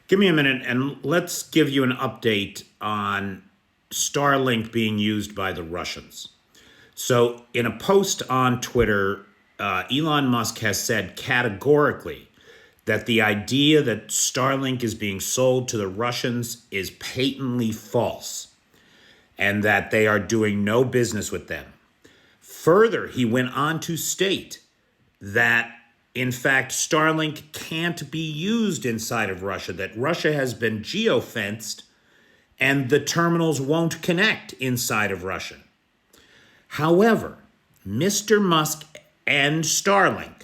Give me a minute and let's give you an update on Starlink being used by the Russians. So, in a post on Twitter, Elon Musk has said categorically that the idea that Starlink is being sold to the Russians is patently false and that they are doing no business with them. Further, he went on to state that, in fact, Starlink can't be used inside of Russia, that Russia has been geofenced and the terminals won't connect inside of Russia. However, Mr. Musk and Starlink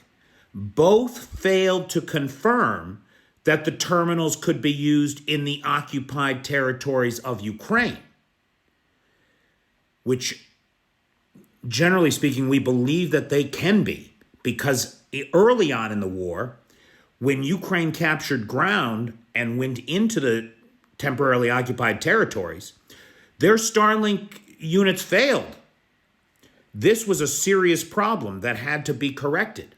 both failed to confirm that the terminals could be used in the occupied territories of Ukraine, which, generally speaking, we believe that they can be, because early on in the war, when Ukraine captured ground and went into the temporarily occupied territories, their Starlink units failed. This was a serious problem that had to be corrected.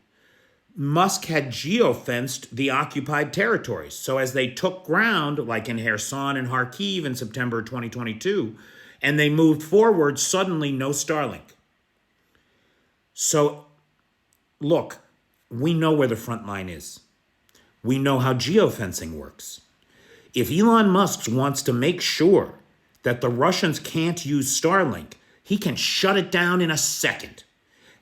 Musk had geofenced the occupied territories. So as they took ground, like in Kherson and Kharkiv in September 2022, and they moved forward, suddenly no Starlink. So, look, we know where the front line is. We know how geofencing works. If Elon Musk wants to make sure that the Russians can't use Starlink, he can shut it down in a second.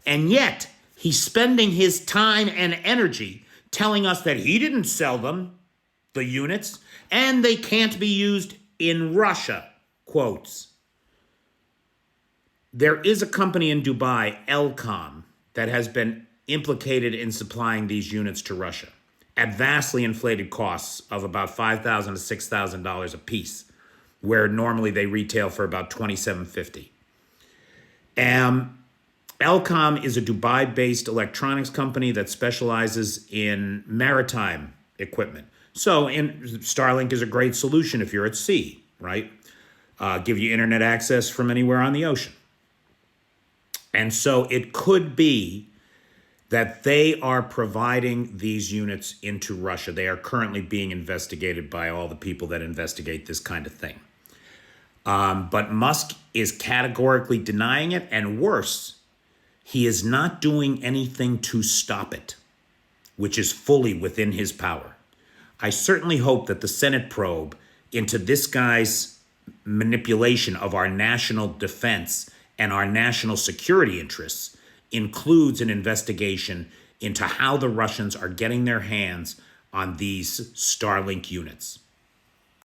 And yet, he's spending his time and energy telling us that he didn't sell them, the units, and they can't be used in Russia, quotes. There is a company in Dubai, Elcom, that has been implicated in supplying these units to Russia at vastly inflated costs of about $5,000 to $6,000 a piece, where normally they retail for about $2,750. Elcom is a Dubai-based electronics company that specializes in maritime equipment. So Starlink is a great solution if you're at sea, right? Give you internet access from anywhere on the ocean. And so it could be that they are providing these units into Russia. They are currently being investigated by all the people that investigate this kind of thing. But Musk is categorically denying it, and worse, he is not doing anything to stop it, which is fully within his power. I certainly hope that the Senate probe into this guy's manipulation of our national defense and our national security interests includes an investigation into how the Russians are getting their hands on these Starlink units.